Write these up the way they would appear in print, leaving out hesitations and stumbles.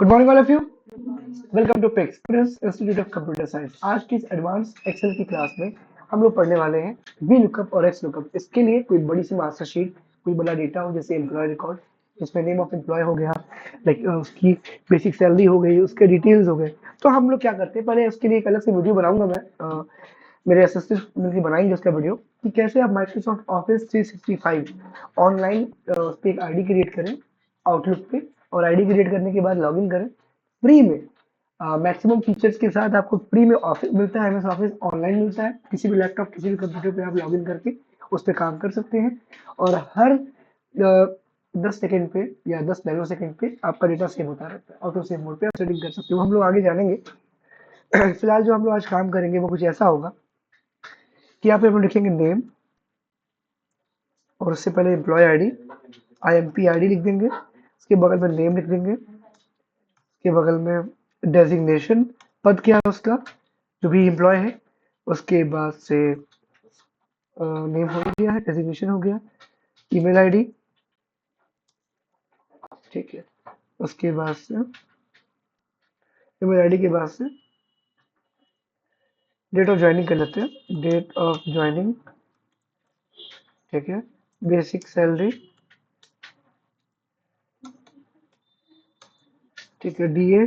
Good morning all of you. Welcome to Pics institute of computer science. आज की इस advance Excel की class में हम लोग पढ़ने वाले हैं वी लुकअप और एक्स लुकअप। इसके लिए कोई बड़ी सी मास्टर शीट, कोई बड़ा डेटा हो जैसे एम्प्लॉय रिकॉर्ड, जिसमें नेम ऑफ एम्प्लॉय हो गया, लाइक उसकी बेसिक सैलरी हो गई, उसके डिटेल्स हो गए। तो हम लोग क्या करते हैं, पहले उसके लिए एक अलग से वीडियो बनाऊंगा मैं। मेरे असिस्टेंट मिलकर बनाएंगे उसका वीडियो कि कैसे आप माइक्रोसॉफ्ट ऑफिस 365 ऑनलाइन उस पर एक आईडी क्रिएट करें आउटलुक पे, और आईडी क्रिएट करने के बाद लॉगिन करें फ्री में। मैक्सिमम फीचर्स के साथ आपको फ्री में ऑफिस मिलता है, एमएस ऑफिस ऑनलाइन मिलता है। किसी भी लैपटॉप, किसी भी कंप्यूटर पे आप लॉगिन करके उस पर काम कर सकते हैं, और हर 10 सेकंड पे या 10 नैनो सेकंड पे आपका डेटा सेव होता रहता है। ऑटो सेव मोड पे आप सेटिंग कर सकते हो, हम लोग आगे जानेंगे। फिलहाल जो हम लोग आज काम करेंगे वो कुछ ऐसा होगा कि यहाँ पे हम लोग लिखेंगे नेम, और उससे पहले एम्प्लॉय आईडी, आईएमपी आईडी लिख देंगे, उसके बगल में नेम लिख देंगे, उसके बगल में डेजिग्नेशन, पद क्या है उसका, जो भी एम्प्लॉय है। उसके बाद से नेम हो गया है, डेजिग्नेशन हो गया, ईमेल आईडी, ठीक है। उसके बाद से ईमेल आईडी के बाद से डेट ऑफ ज्वाइनिंग कर लेते हैं, डेट ऑफ ज्वाइनिंग, ठीक है। बेसिक सैलरी, ठीक है। डीए,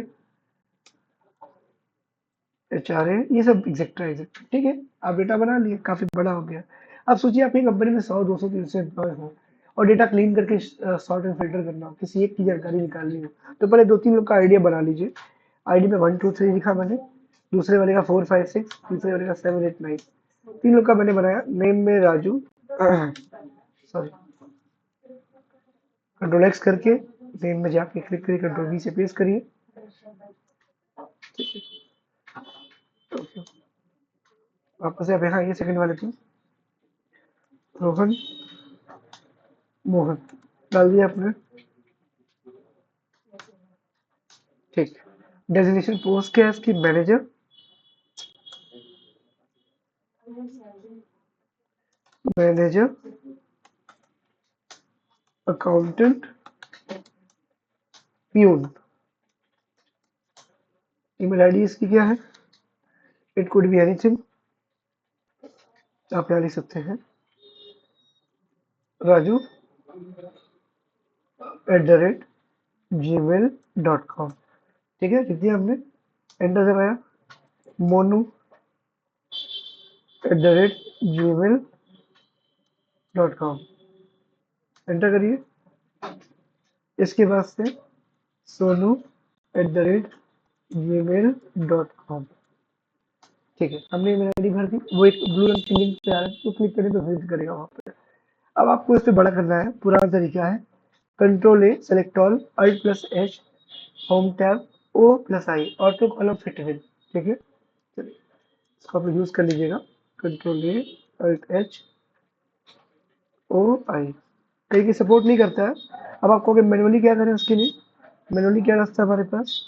एचआरए, ये सब एग्जेक्ट्रा एग्जेक्ट्रा, ठीक है। आप डेटा बना लिए, काफी बड़ा हो गया। अब सोचिए आपकी कंपनी में 100, 200, 300 एम्प्लॉय हो, और डेटा क्लीन करके सॉर्ट एंड फिल्टर करना हो, किसी एक की जानकारी निकालनी हो, तो पहले दो तीन लोग का आइडिया बना लीजिए। आईडी में 1 2 3 लिखा मैंने, दूसरे वाले का 4 5 6, तीसरे वाले का 7 8 9, तीन लोग का मैंने बनाया। नेम में राजू, सॉरी, कंट्रोल एक्स करके नेम में जाके क्लिक करिए, कंट्रोल वी से पेस्ट करिए, वापस से आप यहाँ आइए सेकंड वाले पे, रोहन, मोहन डाल दिया आपने, ठीक। डेजिग्नेशन पोस्ट क्या है इसकी, manager, manager, accountant, peon. Email ID इसकी क्या है, इट कुड बी एनीथिंग, आप यहाँ लिख सकते हैं राजू @gmail.com, ठीक है। लिख दिया हमने, एंटर दबाया। मोनू @gmail.com, एंटर करिए। इसके बाद से सोनू @gmail.com, ठीक है। हमने ईमेल आईडी भर दी, वो एक ब्लू रंग की लिंक पे आ रहा है, तो क्लिक करें तो विजिट करेगा वहाँ पे। अब आपको इस पे बड़ा करना है, पुराना तरीका है, control A, select all, alt plus H, home tab, O plus I, auto column fit with, ठीक है। चलिए इसको आप यूज कर लीजिएगा, control A, alt H, O I. कहीं की सपोर्ट नहीं करता है। अब आपको मैनुअली क्या करें, उसके लिए मैनुअली क्या रास्ता है हमारे पास,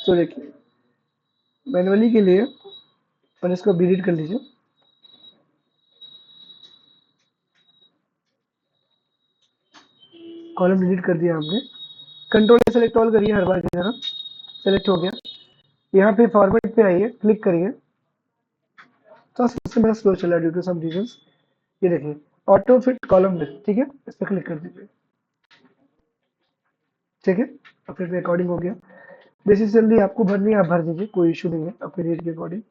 तो देखिए मैनुअली के लिए और इसको डिलीट कर लीजिए, कॉलम डिलीट कर दिया हमने। कंट्रोल सेलेक्ट ऑल करिए हर बार की तरह, सेलेक्ट हो गया। यहाँ पे फॉर्मेट पे आइए, क्लिक करिए, तो सिस्टम मेरा स्लो चला ड्यू टू सम रीजंस। ये देखिए ऑटो फिट कॉलम विथ, ठीक है, इस पर क्लिक कर दीजिए, ठीक है। और फिर रिकॉर्डिंग हो गया। बेसिक सैलरी आपको भरनी है, आप भर दीजिए, कोई इशू नहीं है अपने रेट के अकॉर्डिंग।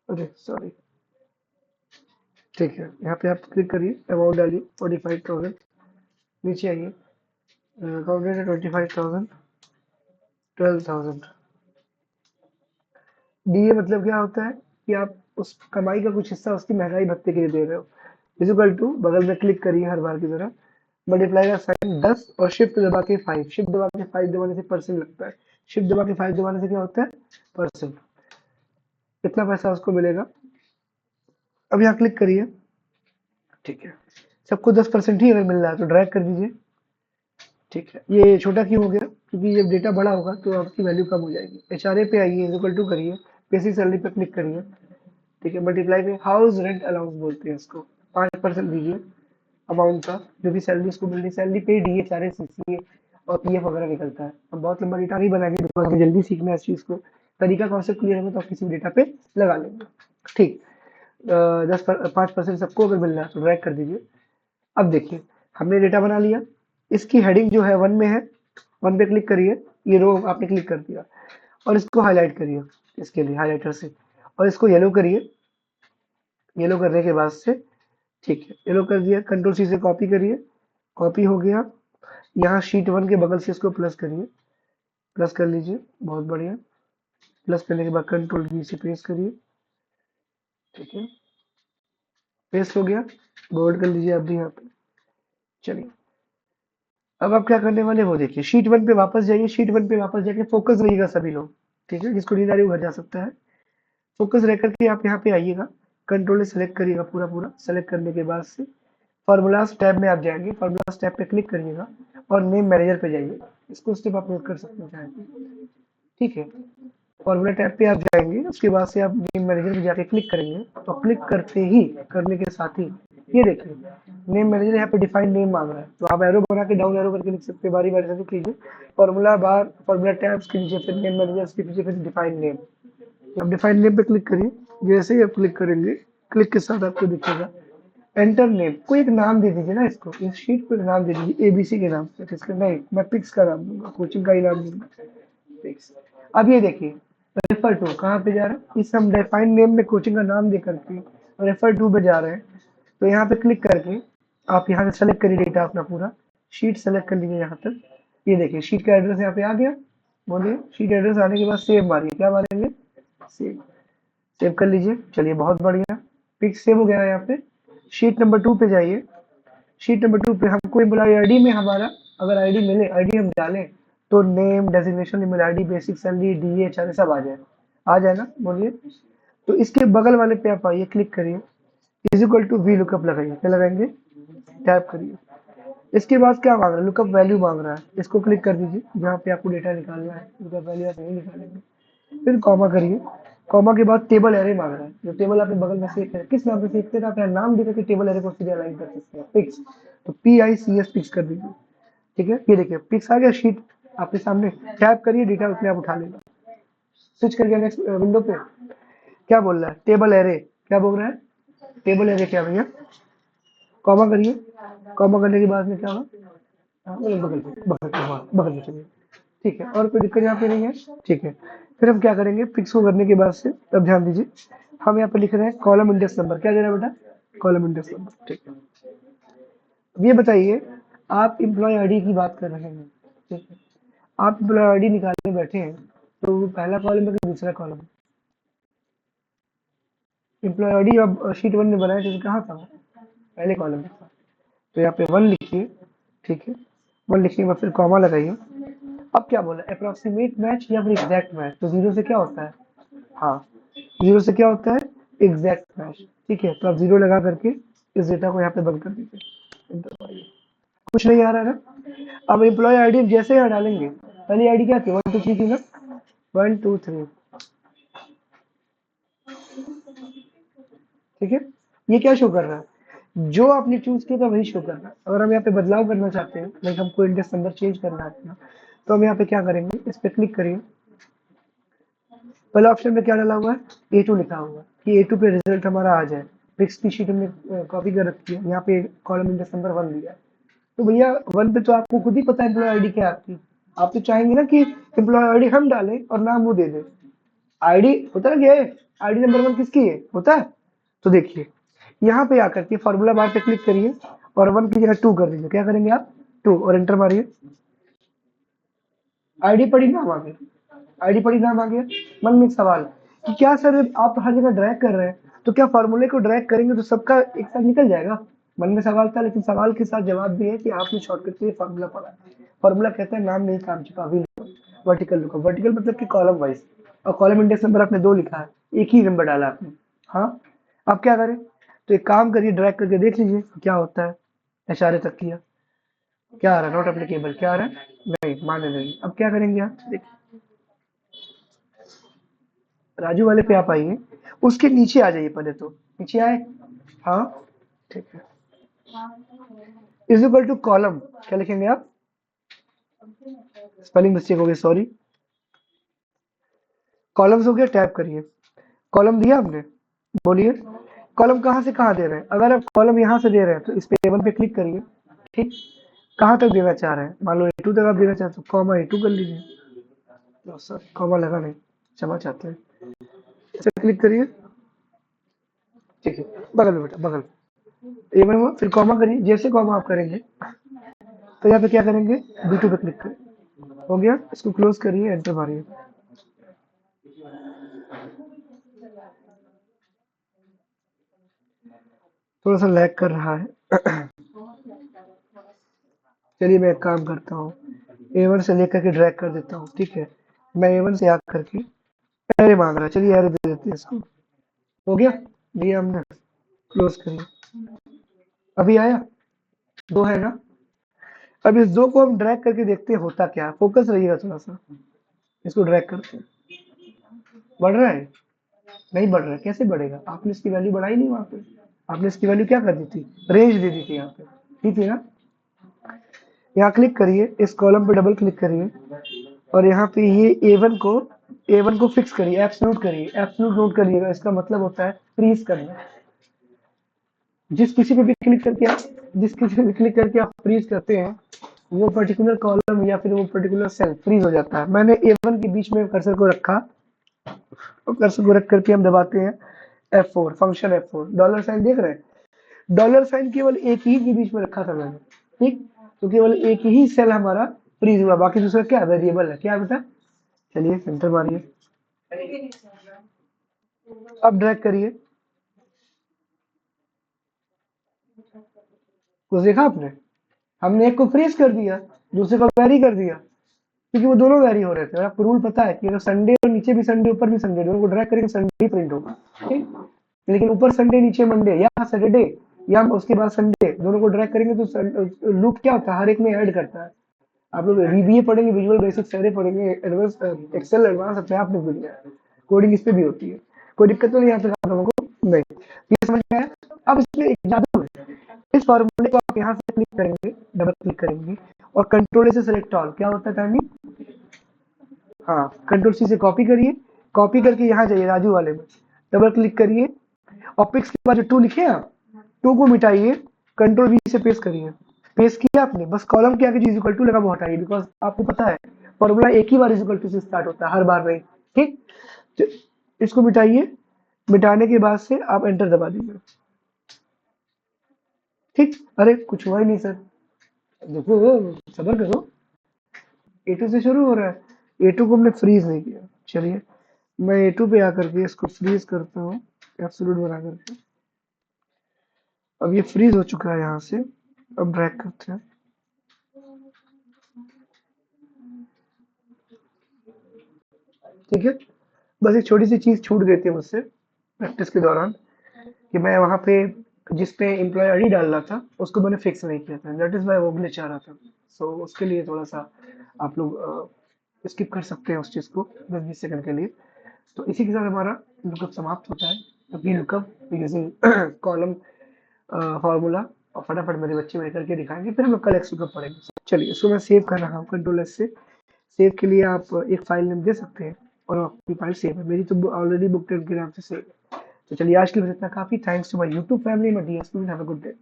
अरे सॉरी, ठीक है। यहाँ पे आप क्लिक करिए, अमाउंट डालिए 45,000, नीचे आइए, अकाउंटेंट है 25,000, 12,000। डीए मतलब क्या होता है कि आप उस कमाई का कुछ हिस्सा उसकी महंगाई भत्ते के लिए दे रहे हो। इजिकल टू, बगल में क्लिक करिए हर बार की तरह, मल्टीप्लाई का साइन 10, और शिफ्ट दबा के 5, शिफ्ट दबा के 5 दबाने से परसेंट लगता है, शिफ्ट दबा के 5 दबाने से क्या होता है, परसेंट। कितना पैसा उसको मिलेगा, अब यहाँ क्लिक करिए, ठीक है। सबको 10% ही अगर मिल रहा है तो ड्रैग कर दीजिए, ठीक है। ये छोटा क्यों हो गया, क्योंकि जब डेटा बड़ा होगा तो आपकी वैल्यू कम हो जाएगी। एचआरए पे आइए, इक्वल टू करिए, बेसिक सैलरी पे क्लिक करिए, ठीक है। मल्टीप्लाई पे हाउस रेंट अलाउंस बोलते हैं इसको, 5% दीजिए अमाउंट का, जो भी सैलरी उसको मिल रही, सैलरी पेड ही है, सारे सीसी और पीएफ वगैरह निकलता है। हम बहुत लंबा डेटा नहीं बनाएंगे बिकॉज हमें जल्दी सीखना है इस चीज़ को। तरीका कॉन्सेप्ट क्लियर होगा तो आप किसी भी डेटा पे लगा लेंगे। ठीक। 5% सबको अगर मिल रहा है तो ड्रैग कर दीजिए। अब देखिए हमने डेटा बना लिया। इसकी हेडिंग जो है 1 में है, 1 पे क्लिक करिए। ये रो आपने क्लिक कर दिया और इसको हाईलाइट करिए इसके लिए हाईलाइटर से, और इसको येलो करिए। येलो करने के बाद से ठीक है, येलो कर दिया, कंट्रोल सी से कॉपी करिए। कॉपी हो गया। यहाँ शीट 1 के बगल से इसको प्लस करिए, प्लस कर लीजिए, बहुत बढ़िया। प्लस करने के बाद कंट्रोल वी से पेस्ट करिए। ठीक है, पेस्ट हो गया। बोल्ड कर लीजिए आप भी यहाँ पे। चलिए अब आप क्या करने वाले वो देखिए, शीट 1 पे वापस जाइए। शीट 1 पे वापस जाके फोकस रहिएगा सभी लोग। ठीक है, जिसको नींद आ रही है वो घर जा सकता है। फोकस रह करके आप यहाँ पे आइएगा, कंट्रोल सेलेक्ट करिएगा पूरा पूरा। सेलेक्ट करने के बाद से फार्मूलाज टैब में आप जाएंगे, फार्मूलाज टैब पे क्लिक करिएगा और नेम मैनेजर पे जाइए। इसको स्टेप आप नोट कर सकते हैं चाहे तो। ठीक है, फॉर्मूला टैब पे आप जाएंगे, उसके बाद से आप नेम मैनेजर में जाके क्लिक करेंगे। तो क्लिक करते ही करने के साथ ही ये देखिए नेम मैनेजर यहाँ पे डिफाइन नेम मांग रहा है, तो आप एरो बना के डाउन एरो करके लिख सकते हैं, बारी बारी से लिख लीजिए। फॉर्मूला बार, फॉर्मूला टैब्स के नीचे फिर नेम मैनेजर के पीछे फिर डिफाइन नेम। आप डिफाइन नेम पे क्लिक करिए। जैसे ही आप क्लिक करेंगे, क्लिक के साथ आपको दिखेगा एंटर नेम। कोई एक नाम दे दीजिए ना इसको, इस शीट को एक नाम दे दीजिए एबीसी के नाम से। इसका नहीं, मैं पिक्स का नाम दूंगा, कोचिंग का ही नाम दूंगा, पिक्स। अब ये देखिए रेफर टू कहाँ पे जा रहा है, इस हम डिफाइन नेम में कोचिंग का नाम दे करके रेफर टू पे जा रहे हैं। तो यहाँ पे क्लिक करके आप यहाँ से सेलेक्ट करिए डेटा अपना पूरा, शीट सेलेक्ट कर लीजिए यहाँ तक। ये देखिए शीट का एड्रेस यहाँ पे आ गया। बोलिए, शीट एड्रेस आने के बाद सेव मारिए, क्या मारेंगे, सेव। सेव कर लीजिए। चलिए बहुत बढ़िया, पिक सेव हो गया है यहाँ पे। शीट नंबर 2 पे जाइए। शीट नंबर 2 पे हमको एम्प्लॉय आईडी में हमारा अगर आईडी मिले, आईडी हम डालें तो name, designation, email ID, basic salary, DA, HR सब आ जाए ना। बोलिए, तो इसके बगल वाले पे आप आइए, क्लिक करिए, is equal to V lookup लगाइए। क्या लगाएंगे, टैप करिए। इसके बाद क्या मांग रहा है, लुकअप वैल्यू मांग रहा है। इसको क्लिक कर दीजिए जहाँ पे आपको डेटा निकालना है, लुकअप वैल्यू आप नहीं निकालेंगे। फिर कॉमा करिए। कॉमा के बाद टेबल एरे मांग रहा है, जो टेबल आपने बगल में सेव है, किस नाम से सेव करें, आप यहाँ नाम देकर के टेबल एरे को सीधे अलाइन कर सकते हैं, पिक्स। तो PICS पिक्स कर दीजिए। ठीक है, ये देखिए पिक्स आ गया, शीट आपके सामने। टैप करिए, डेटा अपने आप उठा लेगा। स्विच कर गया नेक्स्ट विंडो पे। क्या बोल रहा है, टेबल एरे। क्या बोल रहा है, टेबल एरे क्या भैया, कॉमा करिए। कॉमा करने के बाद में क्या होगा, बगल में चलिए। ठीक है, और कोई दिक्कत यहाँ पे नहीं है। ठीक है, फिर हम क्या करेंगे, फिक्स को करने के बाद से अब ध्यान दीजिए, हम यहाँ पे लिख रहे हैं कॉलम इंडेक्स नंबर। क्या दे रहा है बेटा, कॉलम इंडेक्स नंबर। ठीक है, अब ये बताइए, आप एम्प्लॉय आईडी की बात कर रहे हैं। ठीक है, आप एम्प्लॉय आईडी निकालने बैठे हैं तो पहला कॉलम है कि दूसरा कॉलम, एम्प्लॉय आईडी अब शीट 1 में बनाया तो कहाँ था वो, पहले कॉलम में था। तो यहाँ पे 1 लिखिए। ठीक है, 1 लिखने के बाद फिर कॉमा लगाइए। अब क्या बोला, अप्रोक्सीमेट मैच या फिर एग्जैक्ट मैच। तो 0 से क्या होता है, हाँ 0 से क्या होता है, एग्जैक्ट मैच। ठीक है, तो आप 0 लगा करके इस डेटा को यहाँ पे बंद कर दीजिए। कुछ नहीं आ रहा है ना। अब एम्प्लॉय आईडी जैसे यहाँ डालेंगे, पहली आईडी क्या थी, 1 2 3 थी ना, 1 2 3। ठीक है, ये क्या शो कर रहा है, जो आपने चूज किया था वही शो कर रहा है। अगर हम यहाँ पे बदलाव करना चाहते हैं, लाइक हमको इंडेक्स नंबर चेंज करना है, तो हम यहाँ पे क्या करेंगे, इस पे क्लिक करिए। पहला ऑप्शन में क्या डाला हुआ है, A2 लिखा हुआ है, कि A2 पे रिजल्ट हमारा आ जाए। फिक्स की शीट हमने कॉपी कर रखी है, यहाँ पे कॉलम इंडेक्स नंबर 1 दिया है। तो भैया 1 पे तो आपको खुद ही पता है एम्प्लॉय आईडी क्या है आपकी। आप तो चाहेंगे ना कि एम्प्लॉय आईडी हम डालें और नाम वो दे दे। आईडी होता है क्या है, आईडी नंबर 1 किसकी है, होता है। तो देखिए यहाँ पे आकर के फॉर्मूला बार पे क्लिक करिए और 1 की जगह 2 कर दीजिए। क्या करेंगे आप, 2 और एंटर मारिए। आईडी पढ़ी नाम आ गया, आईडी पढ़ी नाम आ गया। मन में एक सवाल कि क्या सर आप हर जगह ड्रैग कर रहे हैं, तो क्या फॉर्मूले को ड्रैग करेंगे तो सबका एक साथ निकल जाएगा। मन में सवाल था, लेकिन सवाल के साथ जवाब भी है कि आपने शॉर्टकट के लिए फॉर्मूला पढ़ा है। फॉर्मूला कहता है नाम नहीं काम चुका, वर्टिकल लुकअप। वर्टिकल मतलब कि कॉलम वाइज, और कॉलम इंडेक्स नंबर आपने 2 लिखा है, एक ही नंबर डाला आपने। हाँ, अब क्या करें, तो एक काम करिए, ड्रैग करके देख लीजिए क्या होता है। इशारे तक किया, क्या आ रहा है, नॉट एप्लीकेबल। क्या आ रहा है, नहीं माने नहीं। अब क्या करेंगे आप, देखिए राजू वाले पे आप आइए, उसके नीचे आ जाइए पहले, तो नीचे आए। हाँ, ठीक है, इज इक्वल टू कॉलम। क्या लिखेंगे आप, स्पेलिंग मिस्टेक हो गई, सॉरी। कॉलम्स हो गया, टैप करिए। कॉलम दिया आपने, बोलिए। कॉलम कहाँ से कहाँ दे रहे हैं? अगर आप कॉलम यहाँ से दे रहे हैं तो इस पे टेबल पे क्लिक करिए। ठीक, कहाँ तक देना चाह रहे हैं? मान लो A2 तक आप देना चाहते हो, कॉमा A2 कर लीजिए। तो सर कॉमा लगा नहीं, क्षमा चाहते हैं। इसे क्लिक करिए। ठीक है, बगल में बेटा, बगल में A1 हुआ, फिर कॉमा करिए। जैसे कॉमा आप करेंगे तो यहाँ पे क्या करेंगे, B2 पे क्लिक करें। हो गया, इसको क्लोज करिए, एंटर मारिए। थोड़ा सा लैग कर रहा है। चलिए मैं एक काम करता हूँ, A1 से लेकर के ड्रैग कर देता हूँ। ठीक है, मैं A1 से आकर के एरे मांग रहा है, चलिए एरे दे देते हैं इसको। हो गया, दिया हमने, क्लोज करिए। अभी आया, दो है ना? अब इस दो को हम ड्रैग करके देखते हैं होता क्या है। फोकस रहिएगा थोड़ा सा, इसको ड्रैग करते हैं। बढ़ रहा है? नहीं बढ़ रहा है, कैसे बढ़ेगा? आपने इसकी वैल्यू बढ़ाई नहीं वहां पे। आपने इसकी वैल्यू क्या कर दी थी, रेंज दे दी थी यहाँ पे, ठीक है ना? यहाँ क्लिक करिए, इस कॉलम पे डबल क्लिक करिए और यहाँ पे ये A1 को फिक्स करिए, एब्सोल्यूट करिए। एब्सोल्यूट नोट करिएगा, इसका मतलब होता है फ्रीज करना। जिस किसी पे भी क्लिक करके आप फ्रीज करते हैं, वो पर्टिकुलर कॉलम या फिर वो पर्टिकुलर सेल फ्रीज हो जाता है। मैंने A1 के बीच में कर्सर को रखा और कर्सर को रख करके हम दबाते हैं F4, function F4, dollar sign देख रहे हैं? डॉलर साइन केवल एक ही के बीच में रखा था मैंने, ठीक? तो केवल एक ही सेल हमारा फ्रीज हुआ, बाकी दूसरा क्या वेरिएबल है, क्या बेटा? चलिए एंटर मारिए, अब ड्रैग करिए। कुछ देखा आपने? हमने एक को फ्रीज कर दिया, दूसरे को वेरी कर दिया, क्योंकि वो दोनों वेरी हो रहे थे। और आपको रूल पता है कि अगर संडे और नीचे भी संडे ऊपर भी संडे, दोनों को ड्रैग करेंगे संडे ही प्रिंट होगा, ठीक? लेकिन ऊपर संडे नीचे मंडे या सैटरडे या उसके बाद संडे, दोनों को ड्रैग करेंगे तो लूप क्या होता है, हर एक में ऐड करता है। आप लोग VBA पढ़ेंगे, विजुअल बेसिक सारे पढ़ेंगे, एडवांस एक्सेल एडवांस अपने आप में भूल जाए। कोडिंग इस पे भी होती है, कोई दिक्कत तो नहीं यहाँ तक आप लोगों को? नहीं, ये समझ में आया? अब इसमें एक जादू है, इस फॉर्मूले को आप यहाँ से क्लिक करेंगे, डबल क्लिक करेंगे और कंट्रोल से सेलेक्ट ऑल, क्या होता है टाइमिंग? हाँ, कंट्रोल C से कॉपी करिए, कॉपी करके यहाँ जाइए राजू वाले में, डबल क्लिक करिए और पिक्स के बाद जो 2 लिखे हैं, 2 को मिटाइए, कंट्रोल V से पेस्ट करिए। पेस्ट किया आपने, बस कॉलम के आगे जो इक्वल टू लगा वो हटाइए, बिकॉज आपको पता है फॉर्मूला एक ही बार इक्वल टू से स्टार्ट होता है, हर बार नहीं, ठीक? तो इसको मिटाइए, मिटाने के बाद से आप एंटर दबा दीजिए, ठीक? अरे कुछ हुआ ही नहीं सर, देखो सबर करो, A2 से शुरू हो रहा है, A2 को हमने फ्रीज नहीं किया। चलिए मैं A2 पे आकर के इसको फ्रीज करता हूँ, एब्सोल्यूट बना करके। अब ये फ्रीज हो चुका है यहाँ से, अब ड्रैग करते हैं। ठीक है, बस एक छोटी सी चीज छूट गई थी मुझसे प्रैक्टिस के दौरान, कि मैं वहाँ पे जिस पे एम्प्लॉय आईडी डाल रहा था उसको मैंने फिक्स नहीं किया था, दैट इज वाई वो ग्लिच आ रहा था। सो उसके लिए थोड़ा सा आप लोग स्किप कर सकते हैं उस चीज़ को 10-20 सेकंड के लिए। तो इसी के साथ हमारा लुकअप समाप्त होता है। अभी लुकअप यूजिंग कॉलम फार्मूला और फटाफट मेरे बच्चे मेरे करके दिखाएंगे, फिर हम लोग कल एक्स लुकअप पढ़ेंगे। चलिए इसको मैं सेव कर रहा हूँ कंट्रोल एस से। सेव के लिए आप एक फाइल नेम दे सकते हैं और आपकी फाइल सेव है, मेरी तो ऑलरेडी बुक टेन के नाम से सेव है। तो चलिए आज के लिए बस इतना काफी। Thanks to my YouTube family, my dear student, have a good day.